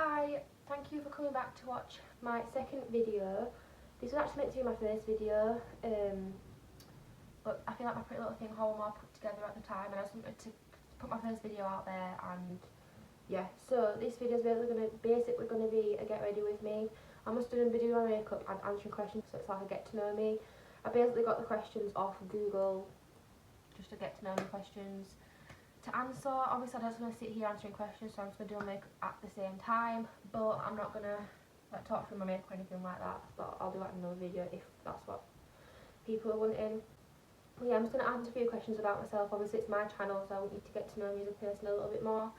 Hi, thank you for coming back to watch my second video. This was actually meant to be my first video, but I feel like my pretty little thing haul more put together at the time, and I just wanted to put my first video out there. And yeah, so this video is basically going to be a get ready with me. I'm just doing a video on my makeup and answering questions, so it's like a get to know me. I basically got the questions off Google, just to get to know me questions to answer. Obviously I don't want to sit here answering questions, so I'm just going to do my makeup at the same time, but I'm not going to like talk through my makeup or anything like that. But I'll do that in another video if that's what people are wanting. But yeah, I'm just going to answer a few questions about myself. Obviously it's my channel, so I want you to get to know me as a person a little bit more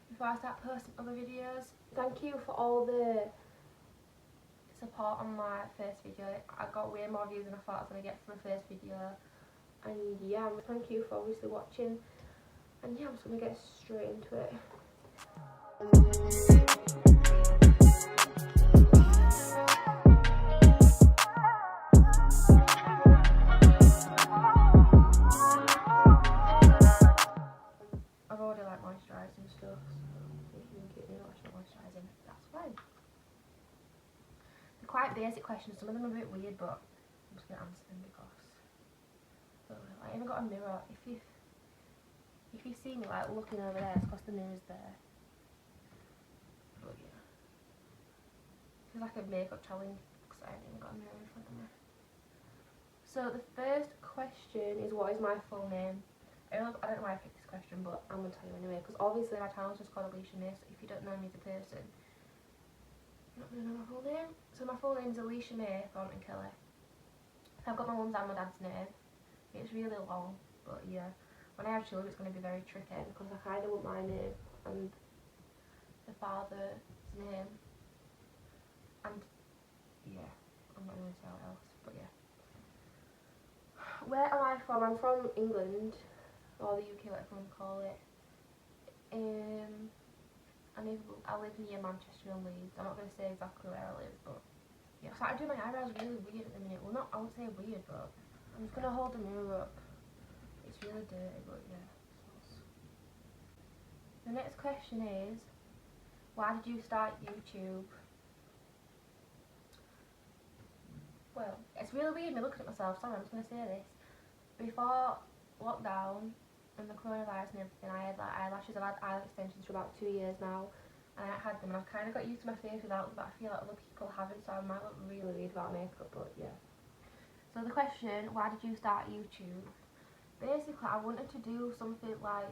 before I start posting other videos. Thank you for all the support on my first video. I got way more views than I thought I was going to get for a first video, and yeah, thank you for obviously watching. And yeah, I'm just going to get straight into it. I've already like moisturised and stuff, so if you can keep me watching moisturising, that's fine. They're quite basic questions, some of them are a bit weird, but I'm just going to answer them because I even got a mirror. If you see me like looking over there, it's because the mirror's there. But yeah, it's like a makeup challenge because I haven't even got a mirror in front of me. So the first question is, what is my full name? I don't know why I picked this question, but I'm going to tell you anyway, because obviously my channel is just called Alesha Mae, so if you don't know me as a person, you're not going to know my full name. So my full name is Alesha Mae Thornton Kelly. I've got my mum's and my dad's name. It's really long, but yeah. When I have children, it's going to be very tricky because I kind of want my name and the father's name, and yeah, I'm not going to say what else, but yeah. Where am I from? I'm from England, or the UK, whatever you want to call it. I live near Manchester and Leeds. I'm not going to say exactly where I live, but yeah. So I do my eyebrows really weird at the minute. Well, I won't say weird, but I'm just going to hold the mirror up. It's really dirty, but yeah. The next question is, why did you start YouTube? Well, it's really weird me looking at myself, sorry, I'm just going to say this. Before lockdown and the coronavirus and everything, I had like eyelashes. I've had eyelash extensions for about 2 years now, and I had them, and I've kind of got used to my face without them, but I feel like other people haven't, so I might look really weird without makeup, but yeah. So the question, why did you start YouTube? Basically, I wanted to do something like,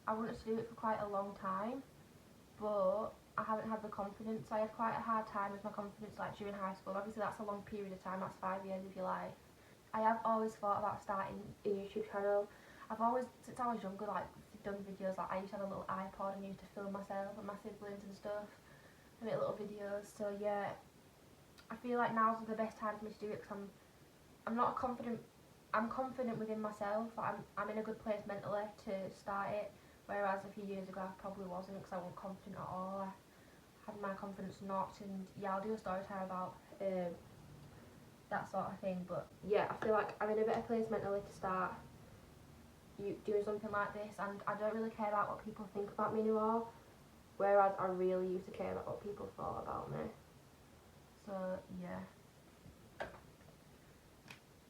I wanted to do it for quite a long time, but I haven't had the confidence. I had quite a hard time with my confidence like during high school. Obviously that's a long period of time, that's 5 years of your life. I have always thought about starting a YouTube channel. I've always, since I was younger, like done videos. Like I used to have a little iPod and used to film myself and my siblings and stuff, and make little videos. So yeah, I feel like now's the best time for me to do it because I'm not confident. I'm confident within myself. I'm in a good place mentally to start it. Whereas a few years ago I probably wasn't, because I wasn't confident at all. I had my confidence knocked, and yeah, I'll do a story time about that sort of thing. But yeah, I feel like I'm in a better place mentally to start doing something like this, and I don't really care about what people think about me anymore, whereas I really used to care about what people thought about me. So yeah,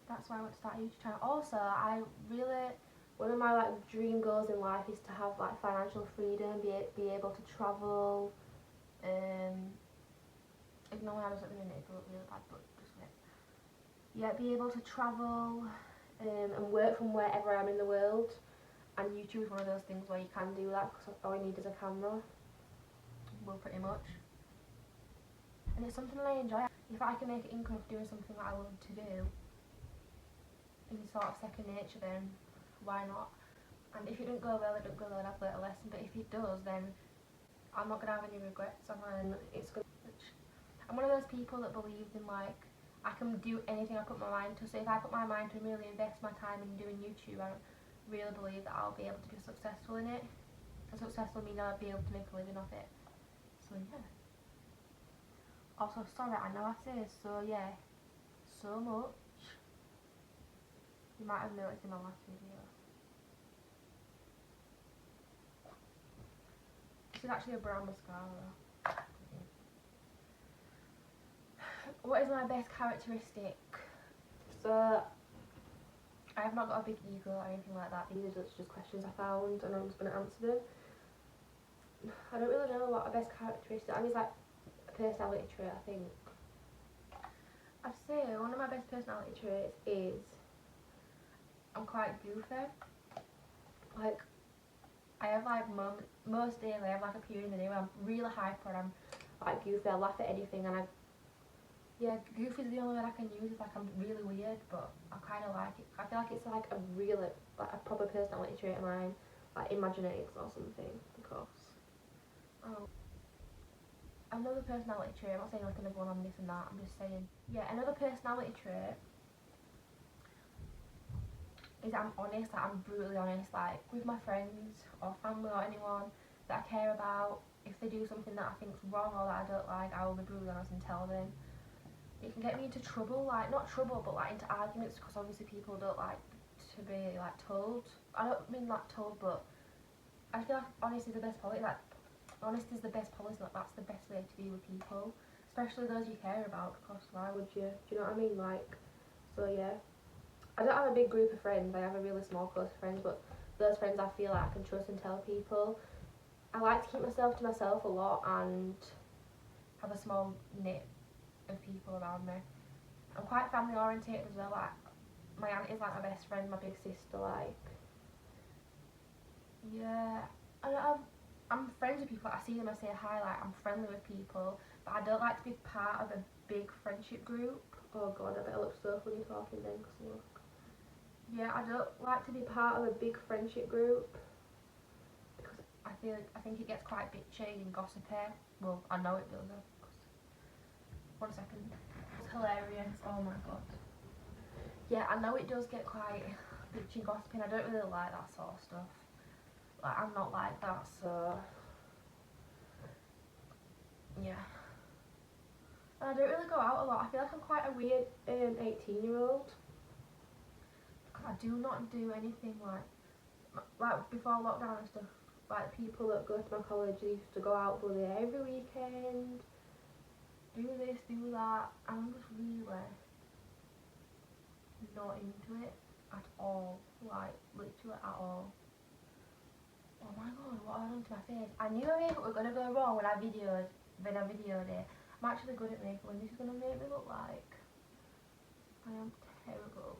that's why I want to start a YouTube channel. Also, one of my like dream goals in life is to have like financial freedom, be able to travel. Ignore my hands at the minute, it look really bad, but just wait. Yeah, be able to travel and work from wherever I am in the world. And YouTube is one of those things where you can do that because all you need is a camera. Well, pretty much. And it's something I enjoy. If I can make an income of doing something that I love to do, in sort of second nature, then why not? And if it don't go well, it don't go well, and I've learnt a lesson. But if it does, then I'm not gonna have any regrets, and it's good. I'm one of those people that believes in like, I can do anything I put my mind to. So if I put my mind to and really invest my time in doing YouTube, I really believe that I'll be able to be successful in it. And successful means I'll be able to make a living off it. So yeah. Also, sorry, I know I say so yeah so much. You might have noticed in my last video. This is actually a brown mascara. What is my best characteristic? So, I have not got a big ego or anything like that. These are just questions I found and I'm just going to answer them. I don't really know what a best characteristic. I mean, it's like a personality trait, I think. I'd say one of my best personality traits is I'm quite goofy. Like, I have like most days I have like a period in the day where I'm really hyper and I'm like goofy. I laugh at anything and yeah, goofy is the only word I can use. It's like I'm really weird, but I kind of like it. I feel like it's like a really, like a proper personality trait of mine, like Imaginatics or something, because, oh. Another personality trait, I'm not saying like another one on this and that, I'm just saying, yeah, another personality trait is I'm honest, like I'm brutally honest, like with my friends or family or anyone that I care about. If they do something that I think's wrong or that I don't like, I will be brutally honest and tell them. It can get me into trouble, like not trouble but like into arguments, because obviously people don't like to be like told. I don't mean like told, but I feel like honesty is the best policy. Like honesty is the best policy. Like that's the best way to be with people, especially those you care about. Because why would you? Do you know what I mean? Like, so yeah. I don't have a big group of friends. I have a really small close friends, but those friends I feel like I can trust and tell people. I like to keep myself to myself a lot and have a small knit of people around me. I'm quite family orientated as well. Like my aunt is like my best friend, my big sister. Like, yeah, I'm friends with people. I see them, I say hi. Like I'm friendly with people, but I don't like to be part of a big friendship group. Oh god, I bet I look so funny talking then. Cause look. Yeah, I don't like to be part of a big friendship group because I think it gets quite bitchy and gossipy. Well, I know it does. One second. It's hilarious. Oh my god. Yeah, I know it does get quite bitchy and gossipy. I don't really like that sort of stuff. Like, I'm not like that, so yeah. And I don't really go out a lot. I feel like I'm quite a weird 18-year-old. I do not do anything like before lockdown and stuff. Like people that go to my college, they used to go out bloody every weekend, do this, do that. I'm just really not into it at all. Like literally at all. Oh my god, what have I done to my face? I knew my makeup was gonna go wrong when I videoed it. I'm actually good at makeup and this is gonna make me look like I am terrible.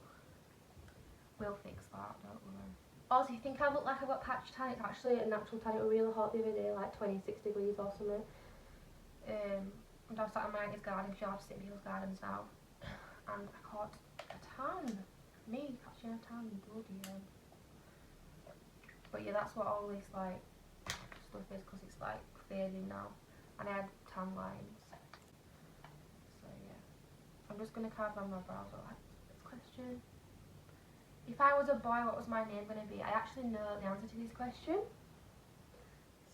We'll fix that, don't worry. Also, you think I look like I've got patch tan? It's actually a natural tan. It was really hot the other day, like 26 degrees or something. And I was sat in my auntie's garden, she allowed to sit in people's gardens now. And I caught a tan. Me catching a tan, bloody hell. But yeah, that's what all this like stuff is, because it's like fading now. And I had tan lines. So yeah. I'm just going to carve on my brows. This question. If I was a boy, what was my name going to be? I actually know the answer to this question.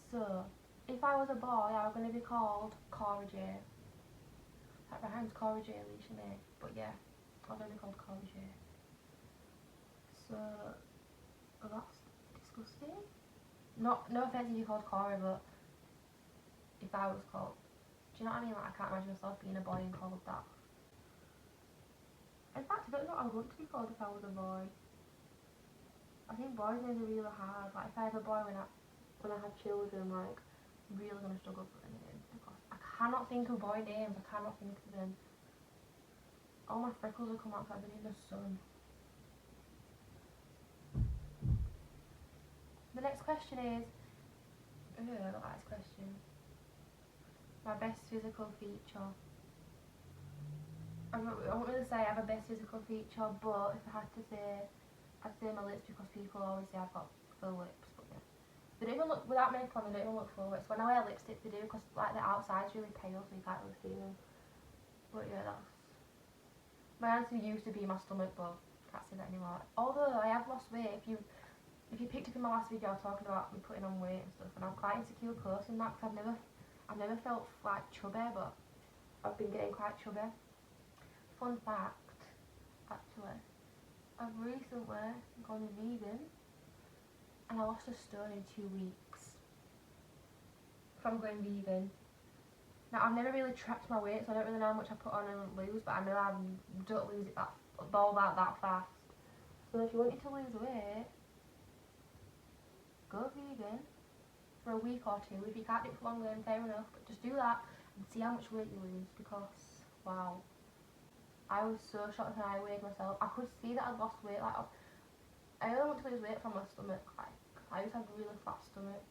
So, if I was a boy, I was going to be called Cora J. That rhymes, Cora J, Alesha Mae. But yeah, I was going to be called Cora J. So, that's disgusting. No offence if you're called Cora, but if I was called, do you know what I mean? Like, I can't imagine myself being a boy and called that. In fact, I don't know what I would want to be called if I was a boy. I think boys' names are really hard. Like, if I have a boy when I have children, like, I'm really gonna struggle for a name because I cannot think of boy names. I cannot think of them. All my freckles will come out because I've been in the sun. The next question is, I don't like this question. My best physical feature. I won't really say I have a best physical feature, but if I had to say, I'd say my lips, because people always say I've got full lips, but yeah. They don't even look, without makeup on, they don't even look full lips. When I wear lipstick they do, because like the outside's really pale so you can't really see them. But yeah, that's... My answer used to be my stomach, but I can't say that anymore. Although I have lost weight, if you picked up in my last video I was talking about me putting on weight and stuff, and I'm quite insecure posting that because I've never felt like chubby, but I've been getting quite chubby. Fun fact, actually, I've recently gone vegan and I lost a stone in 2 weeks from going vegan. Now, I've never really tracked my weight, so I don't really know how much I put on and lose, but I know I don't lose it that fast. So if you want to lose weight, go vegan for a week or two. If you can't do it for longer, then fair enough, but just do that and see how much weight you lose, because, wow. I was so shocked when I weighed myself. I could see that I'd lost weight. Like, I only want to lose weight from my stomach. Like, I used to have a really flat stomach.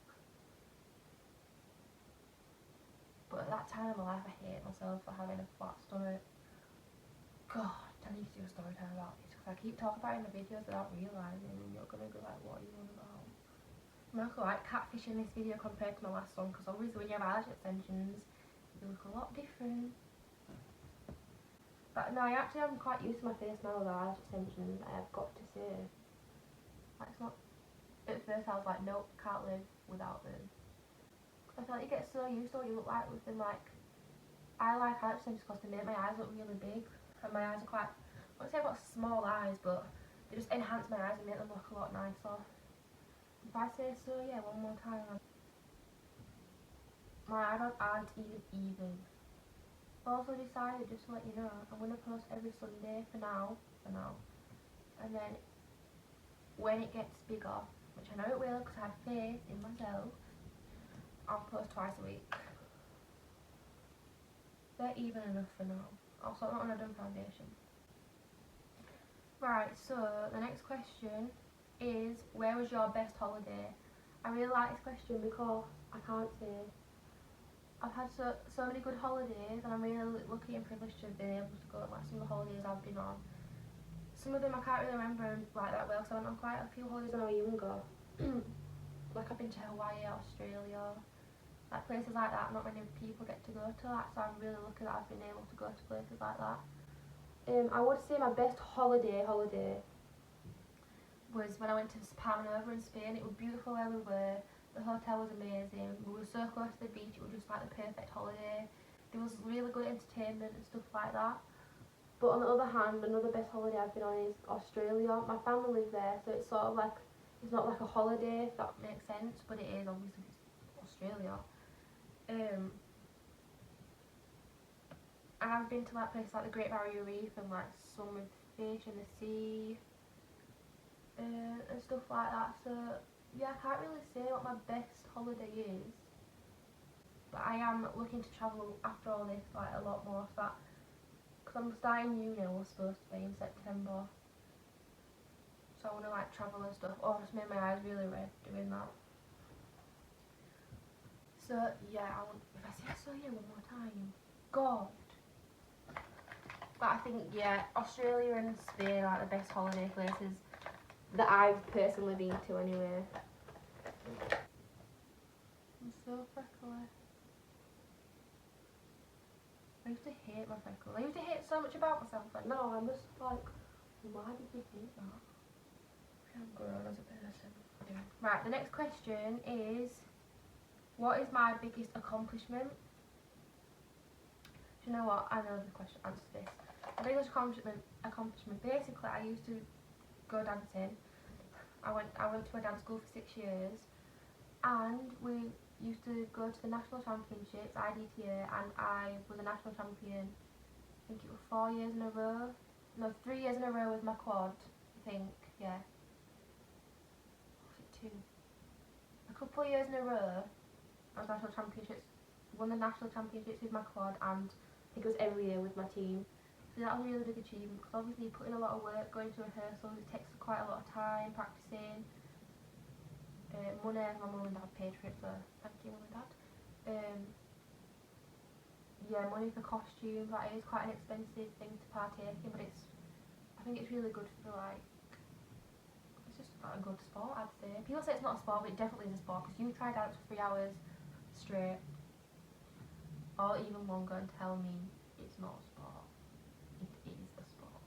But at that time in my life, I hate myself for having a flat stomach. God, I need to do a story time about this, because I keep talking about it in the videos without realising, and you're going to be like, what are you on about? I'm also like catfishing this video compared to my last one, because obviously when you have eyelash extensions, you look a lot different. But no, I actually am quite used to my face now with eyelash extensions, I have got to say. Like, it's not, at first I was like, nope, can't live without them. Because I feel like you get so used to what you look like with them. Like, I like eyelash extensions because they make my eyes look really big, and my eyes are quite, I wouldn't say I've got small eyes, but they just enhance my eyes and make them look a lot nicer. If I say so, yeah, one more time. My eyebrows aren't even. I've also decided, just to let you know, I'm going to post every Sunday for now, and then when it gets bigger, which I know it will because I have faith in myself, I'll post twice a week. They're even enough for now. I'll sort that when I've done foundation. Right, so the next question is, where was your best holiday? I really like this question because I can't say. I've had so many good holidays, and I'm really lucky and privileged to have been able to go on like some of the holidays I've been on. Some of them I can't really remember like that well, because I went on quite a few holidays when I was younger. Like I've been to Hawaii, Australia, like places like that not many people get to go to, like, so I'm really lucky that I've been able to go to places like that. I would say my best holiday was when I went to Palma in Spain. It was beautiful where we were. The hotel was amazing. We were so close to the beach. It was just like the perfect holiday. There was really good entertainment and stuff like that. But on the other hand, another best holiday I've been on is Australia. My family live there, so it's sort of like, it's not like a holiday, if that makes sense, but it is, obviously, it's Australia. And I've been to like places like the Great Barrier Reef and like swum with fish in the sea and stuff like that. So yeah, I can't really say what my best holiday is, but I am looking to travel after all this like a lot more, so that, because I'm starting uni, we're supposed to be in September, so I want to like travel and stuff. Oh, it's made my eyes really red doing that. So yeah, if I say so yeah one more time, God. But I think, yeah, Australia and Spain are the best holiday places that I've personally been to anyway. I'm so freckly. I used to hate my freckles. I used to hate so much about myself, but now I'm just like, why did you hate that? I'm grown as a person. Yeah. Right, the next question is, what is my biggest accomplishment? Do you know what? I know the question answer this. My biggest accomplishment. Basically, I used to go dancing. I went to a dance school for 6 years, and we used to go to the national championships, IDTA, and I was a national champion. I think it was 4 years in a row. No, 3 years in a row with my quad. I think, yeah. Or was it 2? A couple of years in a row, I was national championships. Won the national championships with my quad, and I think it was every year with my team. So that was a really big achievement, because obviously you put in a lot of work going to rehearsals. It takes quite a lot of time practicing. Money, my mum and dad paid for it, so thank you, mum and dad. Yeah, money for costumes, like, it is quite an expensive thing to partake in, but I think it's really good for, like, it's just like a good sport, I'd say. People say it's not a sport, but it definitely is a sport, because you try dance for 3 hours straight, or even longer, and tell me it's not a sport. It is a sport.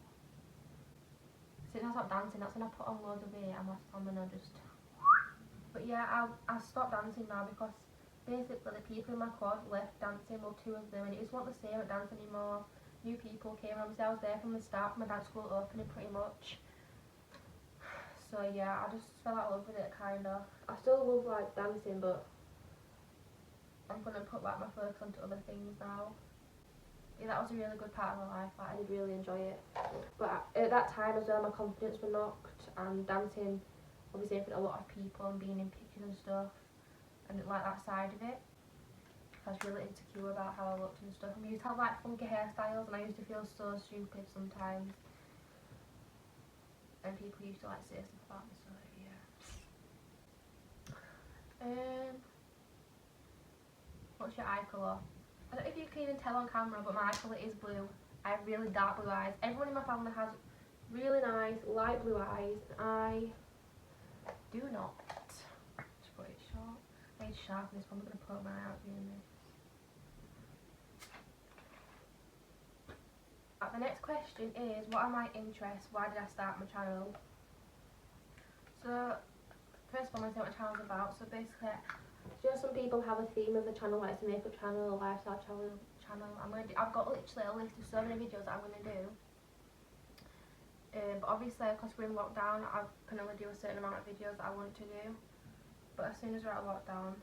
Since I stopped dancing, that's when I put on loads of weight and my stamina just... But yeah, I stopped dancing now because basically the people in my quad left dancing, well, 2 of them, and it just wasn't the same at dance anymore. New people came, and obviously I was there from the start, from my dance school opening pretty much. So yeah, I just fell out of love with it, kinda. I still love like dancing, but I'm gonna put like my focus onto other things now. Yeah, that was a really good part of my life. Like, I did really enjoy it. But at that time as well, my confidence was knocked, and dancing obviously in front of a lot of people and being in pictures and stuff, and like that side of it. I was really insecure about how I looked and stuff. And we used to have like funky hairstyles, and I used to feel so stupid sometimes. And people used to like say stuff about me, so yeah. What's your eye colour? I don't know if you can even tell on camera, but my eye colour is blue. I have really dark blue eyes. Everyone in my family has really nice light blue eyes. I do not. Just put it short. I need to sharpen this one. I'm going to put my eye out doing this. The next question is, what are my interests? Why did I start my channel? So, first of all, I'm going to say what my channel's about. So basically, some people have a theme of the channel, like it's a makeup channel, a lifestyle channel. I've got literally a list of so many videos that I'm going to do. But obviously, because we're in lockdown, I can only do a certain amount of videos that I want to do. But as soon as we're out of lockdown,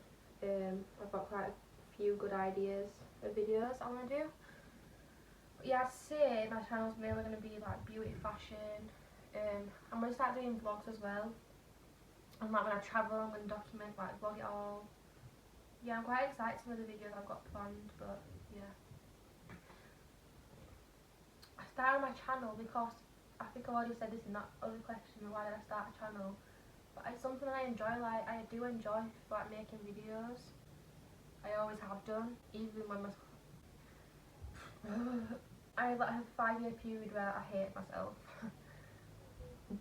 I've got quite a few good ideas of videos I want to do. But yeah, I'd say my channel's mainly going to be like beauty, fashion. I'm going to start doing vlogs as well. And like when I travel, I'm going to document, like vlog it all. Yeah, I'm quite excited for the videos I've got planned, but yeah. I started my channel because I think I already said this in that other question, why did I start a channel? But it's something that I enjoy, like I do enjoy like making videos. I always have done, even when I have a 5-year period where I hate myself.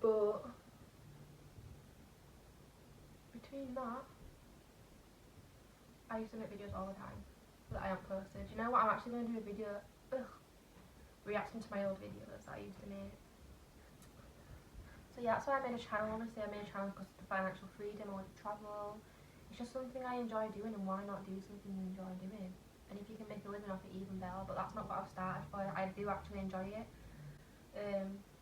But between that, I used to make videos all the time that I haven't posted. You know what? I'm actually going to do a video reacting to my old videos that I used to make. So yeah, that's why I made a channel. Honestly, I made a channel because of the financial freedom. I want to travel. It's just something I enjoy doing, and why not do something you enjoy doing? And if you can make a living off it, even better. But that's not what I've started for. I do actually enjoy it.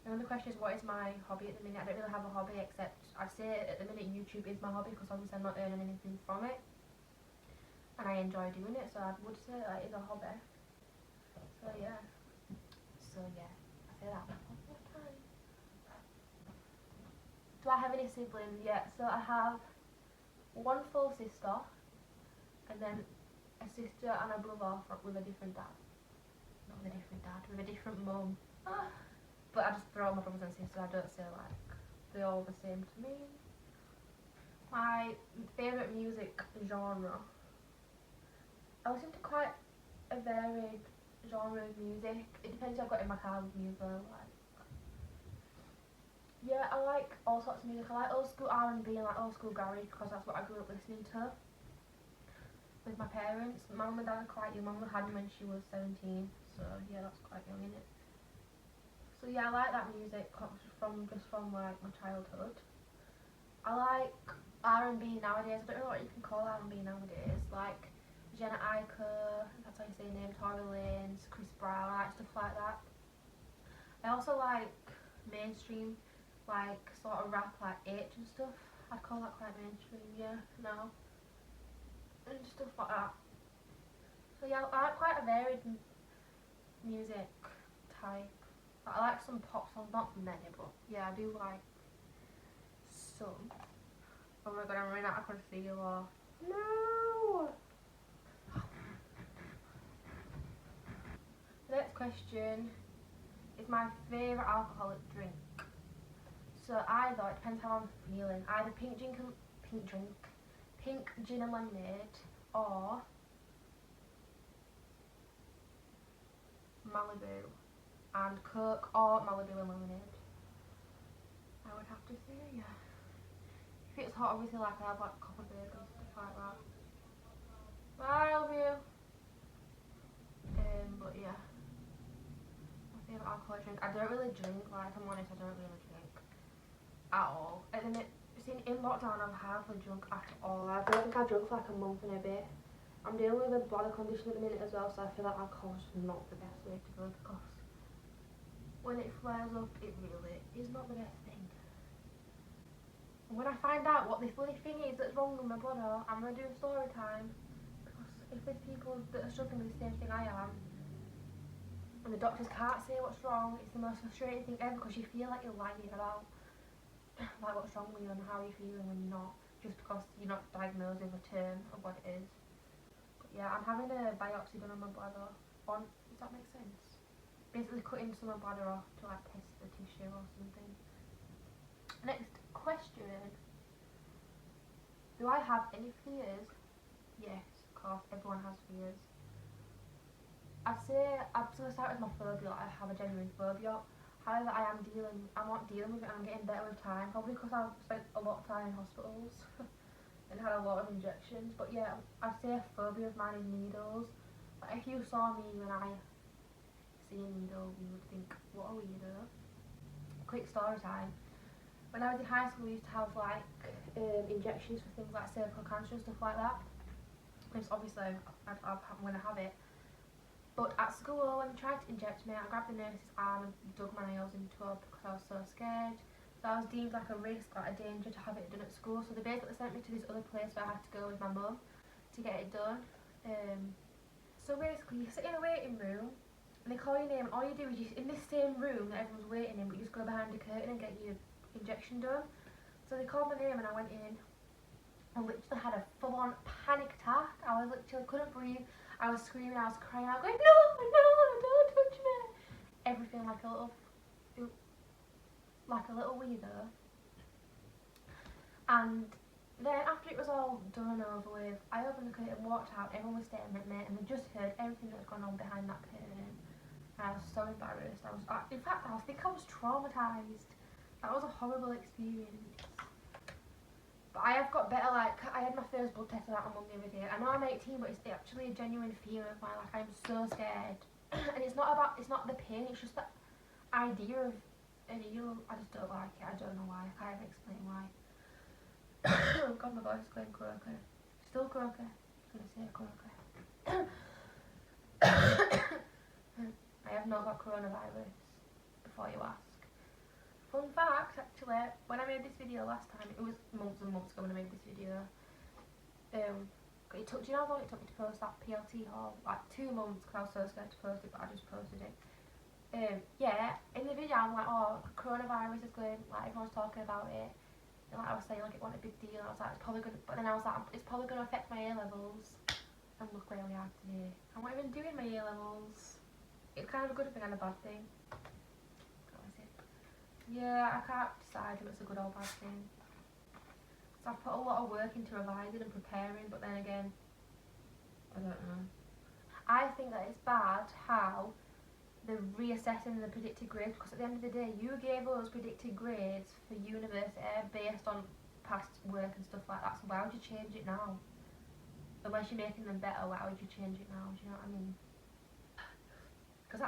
Another question is, what is my hobby at the minute? I don't really have a hobby, except I'd say at the minute YouTube is my hobby, because obviously I'm not earning anything from it. And I enjoy doing it, so I would say that is a hobby. So yeah. I say that all the time. Do I have any siblings? Yeah, so I have one full sister, and then a sister and a brother with a different dad. Not with a different dad, with a different mum. But I just throw all my brothers and sisters, I don't say like they're all the same to me. My favourite music genre, I listen to quite a varied genre of music. It depends what I've got in my car with me as well. Like, yeah, I like all sorts of music. I like old school R&B and like old school garage, because that's what I grew up listening to with my parents. My mum and dad are quite young. My mum had me when she was 17, so yeah, that's quite young, isn't it? So yeah, I like that music from like my childhood. I like R&B nowadays. I don't know what you can call R&B nowadays. Like Jenna Aiko, that's how you say her name, Tory Lanez, Chris Brown, I like stuff like that. I also like mainstream, like sort of rap, like H and stuff. I'd call that quite mainstream, yeah, now. And stuff like that. So yeah, I like quite a varied music type. I like some pop songs, not many, but yeah, I do like some. Oh my god, I'm running out of concealer. No! The next question is my favourite alcoholic drink. So either, it depends how I'm feeling, either pink gin and lemonade, or Malibu and Coke, or Malibu and lemonade. I would have to say, yeah. If it's hot, obviously, like I have like copper beers and stuff like that. Bye, I love you. But yeah, my favourite alcoholic drink. I don't really drink, like, if I'm honest, I don't really drink at all. And then in lockdown, I've hardly drunk at all. I don't think I drunk for like a month and a bit. I'm dealing with a bladder condition at the minute as well, so I feel like alcohol's not the best way to go, because when it flares up, it really is not the best thing. And when I find out what this bloody thing is that's wrong with my bladder, I'm going to do a story time, because if there's people that are struggling with the same thing I am, and the doctors can't say what's wrong, it's the most frustrating thing ever because you feel like you're lying about like what's wrong with you and how you're feeling when you're not, just because you're not diagnosed with a term of what it is. But yeah, I'm having a biopsy done on my bladder. Does that make sense? Basically cutting some of my bladder off to like test the tissue or something. Next question. Do I have any fears? Yes, of course, everyone has fears. I'd say I'm going to start with my phobia. I have a genuine phobia. However, I'm not dealing with it, and I'm getting better with time. Probably because I've spent a lot of time in hospitals and had a lot of injections. But yeah, I'd say a phobia of mine is needles. Like if you saw me when I see a needle, you would think, what a weirdo. Quick story time. When I was in high school, we used to have like injections for things like cervical cancer and stuff like that. Because obviously I'm going to have it. But at school, when they tried to inject me, I grabbed the nurse's arm and dug my nails into her because I was so scared. So I was deemed like a risk, like a danger to have it done at school. So they basically sent me to this other place where I had to go with my mum to get it done. So basically, you sit in a waiting room and they call your name. And all you do is you in this same room that everyone's waiting in, but you just go behind a curtain and get your injection done. So they called my name and I went in. I literally had a full-on panic attack. I was literally couldn't breathe. I was screaming, I was crying, I was going, no, don't touch me. Everything like a little weirdo. And then after it was all done and over with, I opened the curtain and walked out. Everyone was staring at me and they just heard everything that was going on behind that curtain. And I was so embarrassed. In fact, I think I was traumatised. That was a horrible experience. But I have got better, like, I had my first blood test out on Monday the other day. I know I'm 18, but it's actually a genuine fear of mine, like, I'm so scared. And it's not the pain, it's just that idea of a needle. I just don't like it, I don't know why, I can't even explain why. Oh god, my voice is going croaky. Still croaky, I was going to say croaky. I have not got coronavirus, before you ask. Fun fact, actually, when I made this video last time, it was months and months ago when I made this video. Do you know how long it took me to post that PLT haul? Like 2 months, because I was so scared to post it, but I just posted it. Yeah, in the video I'm like, oh, coronavirus is going, like everyone's talking about it. And like I was saying, like it wasn't a big deal. I was like, it's probably going to, but then I was like, it's probably going to affect my A-levels. And look where we are today. I'm not even doing my A-levels. It's kind of a good thing and a bad thing. Yeah, I can't decide if it's a good or bad thing. So I've put a lot of work into revising and preparing, but then again, I don't know. I think that it's bad how they're reassessing the predicted grades, because at the end of the day, you gave us predicted grades for university based on past work and stuff like that, so why would you change it now? Unless you're making them better, why would you change it now? Do you know what I mean? Because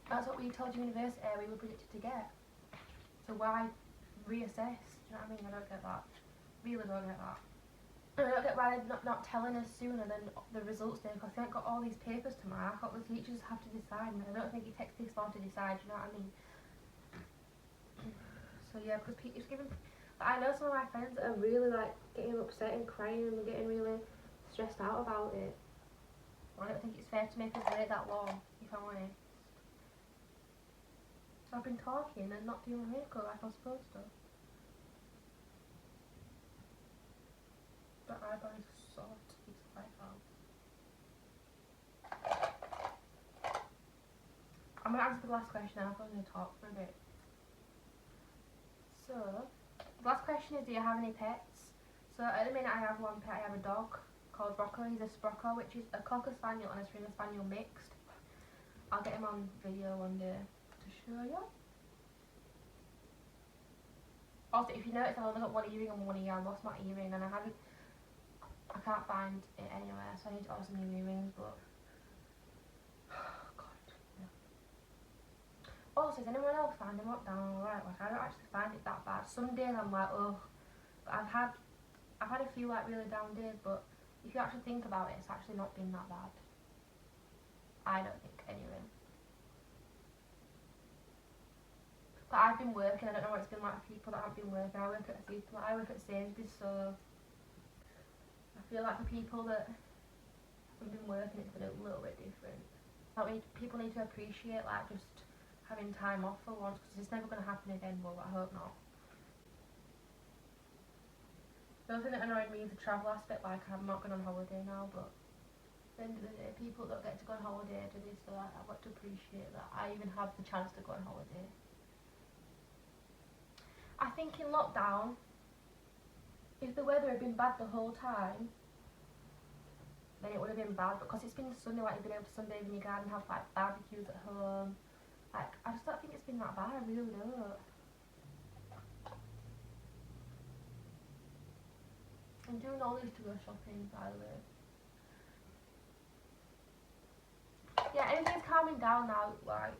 that's what we told university we were predicted to get. So why reassess? Do you know what I mean? I don't get that. Really don't get that. I don't get why they're not telling us sooner than the results day, because they haven't got all these papers to mark. The teachers have to decide, and I don't think it takes this long to decide. Do you know what I mean? So yeah, because it's given. But I know some of my friends that are really like getting upset and crying and getting really stressed out about it. I don't think it's fair to make us wait that long, if I'm honest. I've been talking and not doing my makeup like I'm supposed to. But eyebrows are soft, it's like that. I'm going to answer the last question and I'm going to talk for a bit. So, the last question is, do you have any pets? So at the minute I have one pet. I have a dog called Rocco. He's a Sprocco, which is a Cocker Spaniel and a Springer Spaniel mixed. I'll get him on video one day to show you. Also, if you notice, I've only got one earring on one ear. I lost my earring and I can't find it anywhere, so I need to order some new earrings, but oh god, yeah. Also, does anyone else find them up down alright? Like, I don't actually find it that bad. Some days I'm like, oh, but I've had a few like really down days, but if you actually think about it, it's actually not been that bad. I don't think, anyway. But I've been working, I don't know what it's been like for people that haven't been working. I work at Sainsbury's, so I feel like for people that I've been working, it's been a little bit different. People need to appreciate like just having time off for once, because it's never going to happen again. Well, I hope not. The other thing that annoyed me is the travel aspect. Like, I'm not going on holiday now, but at the end of the day, people that get to go on holiday do this, so I've got to appreciate that I even have the chance to go on holiday. I think in lockdown, if the weather had been bad the whole time, then it would have been bad, because it's been sunny, like you've been able to sunbathe in your garden, have like barbecues at home. Like, I just don't think it's been that bad, I really don't. I'm doing all these to go shopping, by the way. Yeah, everything's calming down now. Like,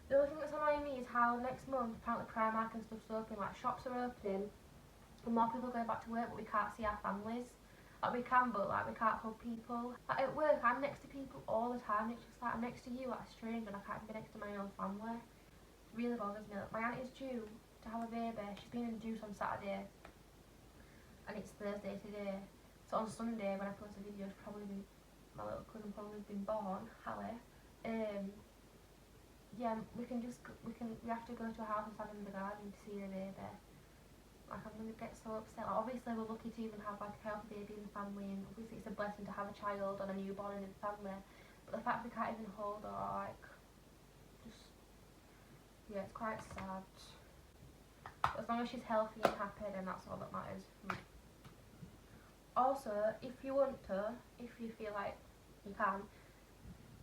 the only thing that's annoying me is how next month apparently Primark and stuff's open, like shops are opening and more people are going back to work, but we can't see our families. Like, we can, but like we can't hug people. Like, at work I'm next to people all the time, and it's just like I'm next to you like a stranger and I can't even be next to my own family. It really bothers me. Like, my aunt is due to have a baby. She's been induced on Saturday and it's Thursday today, so on Sunday when I post the video, my little cousin probably been born, Hallie. Yeah, we have to go to a house and stand in the garden to see the baby. Like, I'm gonna get so upset. Like, obviously we're lucky to even have like a healthy baby in the family, and obviously it's a blessing to have a child and a newborn in the family, but the fact we can't even hold her, like, just, yeah, it's quite sad. But as long as she's healthy and happy, then that's all that matters. Also, if you want to, if you feel like you can,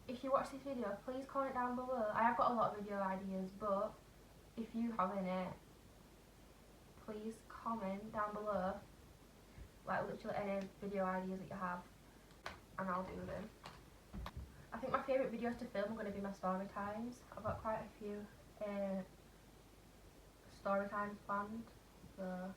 if you watch this video, please comment down below. I have got a lot of video ideas, but if you have any, please comment down below, like literally any video ideas that you have, and I'll do them. I think my favourite videos to film are going to be my story times. I've got quite a few story times planned, so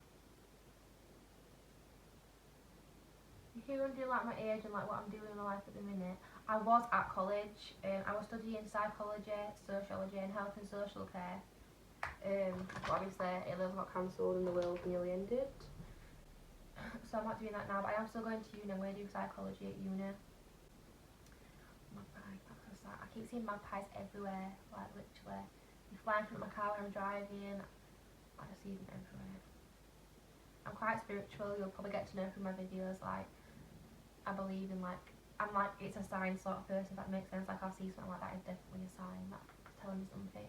if you want to do like my age and like what I'm doing in my life at the minute, I was at college. I was studying psychology, sociology and health and social care. But obviously A-level got cancelled and the world nearly ended. So I'm not doing that now, but I am still going to uni. I'm going to do psychology at uni. Magpie, that's so sad. I keep seeing magpies everywhere, like literally. They fly in front of my car when I'm driving. I just see them everywhere. I'm quite spiritual, you'll probably get to know from my videos, like, I believe in like, I'm like, it's a sign sort of person, if that makes sense. Like, I'll see something like that, it's definitely a sign that's telling me something.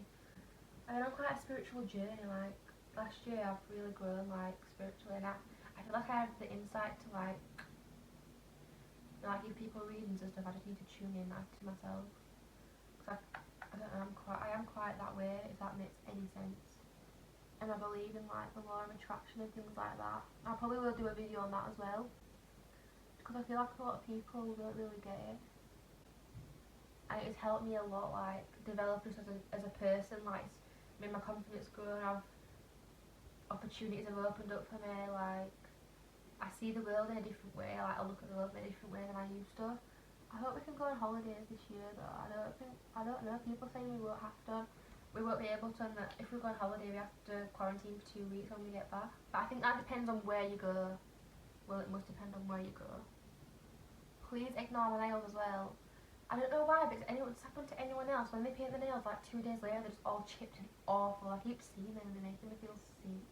And I'm quite a spiritual journey. Like, last year I've really grown like spiritually, and I feel like I have the insight to like, you know, like give people readings and stuff. I just need to tune in like to myself, because I don't know, I am quite that way, if that makes any sense. And I believe in like the law of attraction and things like that. I probably will do a video on that as well, because I feel like a lot of people don't really get it, and it's helped me a lot, like develop just as a person. Like, made my confidence grow, and opportunities have opened up for me. Like, I see the world in a different way. Like, I look at the world in a different way than I used to. I hope we can go on holidays this year though. I don't know, people saying we won't be able to, and that if we go on holiday we have to quarantine for 2 weeks when we get back. But I think that depends on where you go. Well, it must depend on where you go. Please ignore my nails as well. I don't know why, but it's happened to anyone else. When they paint the nails, like 2 days later, they're just all chipped and awful. I keep seeing them and they're making me feel sick.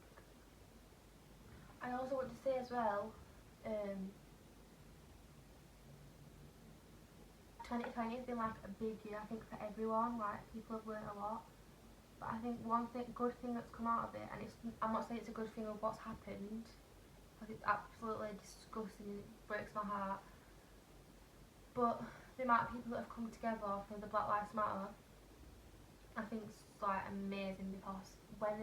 I also want to say as well, 2020 has been like a big year, I think, for everyone. Like, people have learned a lot. But I think good thing that's come out of it, and I'm not saying it's a good thing of what's happened, because it's absolutely disgusting, it breaks my heart. But the amount of people that have come together for the Black Lives Matter, I think it's like amazing, because I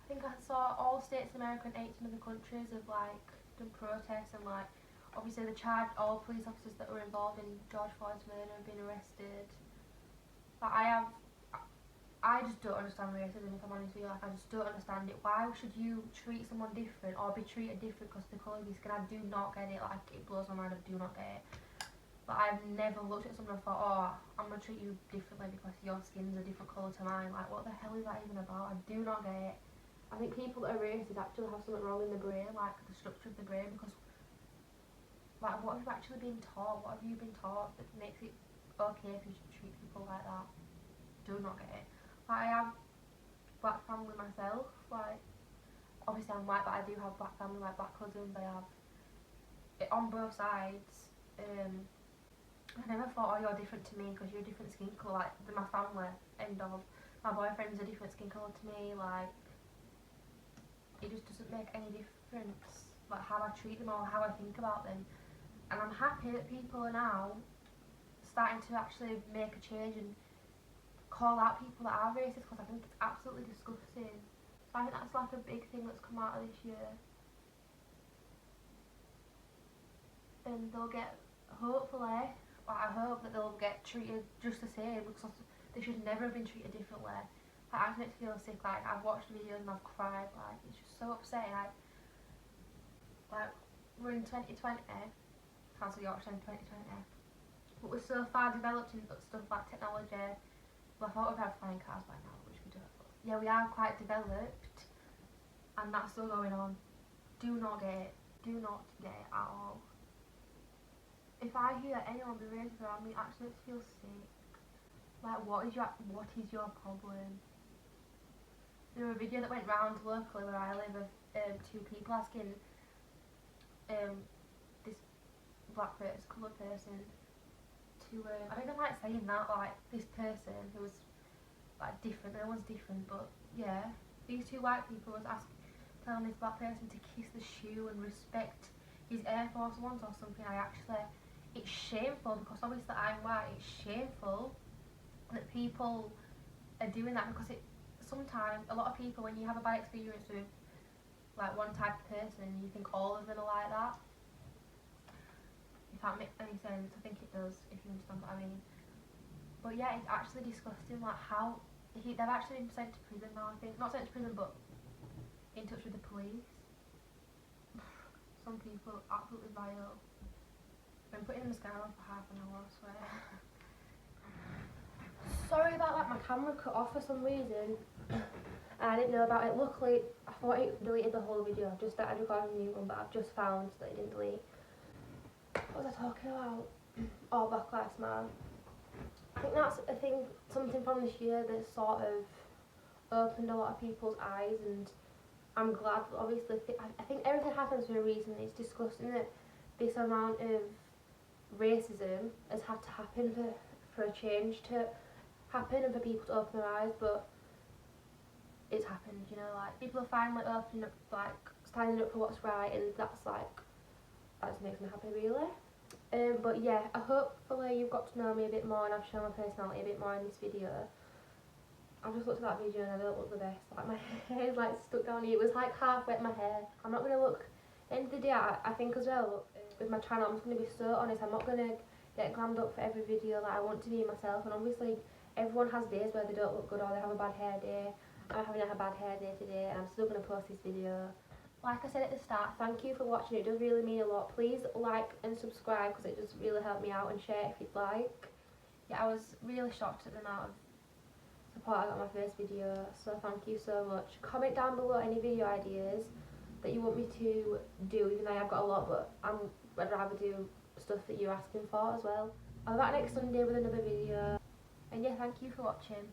think I saw all states in America and 18 other countries have like done protests, and like obviously they charged all police officers that were involved in George Floyd's murder and being arrested. But I just don't understand racism, if I'm honest with you. Like, I just don't understand it. Why should you treat someone different or be treated different because of the colour of your skin? I do not get it. Like, it blows my mind. I do not get it. But I've never looked at someone and thought, oh, I'm going to treat you differently because your skin's a different colour to mine. Like, what the hell is that even about? I do not get it. I think people that are racist actually have something wrong in the brain, like the structure of the brain, because Like, what have you actually been taught? What have you been taught that makes it okay if you treat people like that? Do not get it. Like, I have black family myself. Like, obviously I'm white, but I do have black family, like black cousins. I have it on both sides. I never thought, oh, you're different to me because you're a different skin colour. Like, my family, end of. My boyfriend's a different skin colour to me. Like, it just doesn't make any difference, like, how I treat them or how I think about them. And I'm happy that people are now starting to actually make a change and call out people that are racist, because I think it's absolutely disgusting. So I think that's like a big thing that's come out of this year. And they'll get, hopefully, well, I hope that they'll get treated just the same, because they should never have been treated differently. Like, I just feel sick. Like, I've watched videos and I've cried. Like, it's just so upsetting. Like we're in 2020, cancel Yorkshire in 2020, but we're so far developed in stuff like technology. Well, I thought we'd have flying cars by now, which we don't. But yeah, we are quite developed, and that's still going on. Do not get it. Do not get it at all. If I hear anyone be racist around me, it actually makes me feel sick. Like, what is your problem? There was a video that went round locally where I live of two people asking this black person, coloured person, to I don't even like saying that, like, this person who was like different, no one's different, but yeah, these two white people was telling this black person to kiss the shoe and respect his Air Force Ones or something. It's shameful, because obviously I'm white. It's shameful that people are doing that, because sometimes a lot of people, when you have a bad experience with like one type of person, you think all of them are like that. If that makes any sense, I think it does, if you understand what I mean. But yeah, it's actually disgusting, like how they've actually been sent to prison now, I think. Not sent to prison, but in touch with the police. Some people absolutely vile. I've been putting the mascara on for half an hour, I swear. Sorry about that, my camera cut off for some reason. I didn't know about it. Luckily, I thought it deleted the whole video. I've just started recording a new one, but I've just found that it didn't delete. What was I talking about? Oh, Black Lives Matter. I think that's a thing, something from this year that sort of opened a lot of people's eyes, and I'm glad. Obviously, I think everything happens for a reason. It's disgusting that this amount of racism has had to happen for a change to happen and for people to open their eyes, but it's happened, you know, like, people are finally opening up, like, standing up for what's right, and that just makes me happy, really. But yeah, hopefully you've got to know me a bit more, and I've shown my personality a bit more in this video. I've just looked at that video and I don't look the best. Like, my hair is like stuck down here. It was like half wet, my hair. I'm not going to look, at the end of the day, I think as well, with my channel, I'm just going to be so honest. I'm not going to get glammed up for every video. Like, I want to be myself, and obviously everyone has days where they don't look good or they have a bad hair day. I'm having a bad hair day today, and I'm still going to post this video. Like I said at the start, thank you for watching. It does really mean a lot. Please like and subscribe, because it does really help me out, and share if you'd like. Yeah, I was really shocked at the amount of support I got on my first video, so thank you so much. Comment down below any video ideas that you want me to do, even though I've got a lot, but I'd rather do stuff that you're asking for as well. I'll be back next Sunday with another video, and yeah, thank you for watching.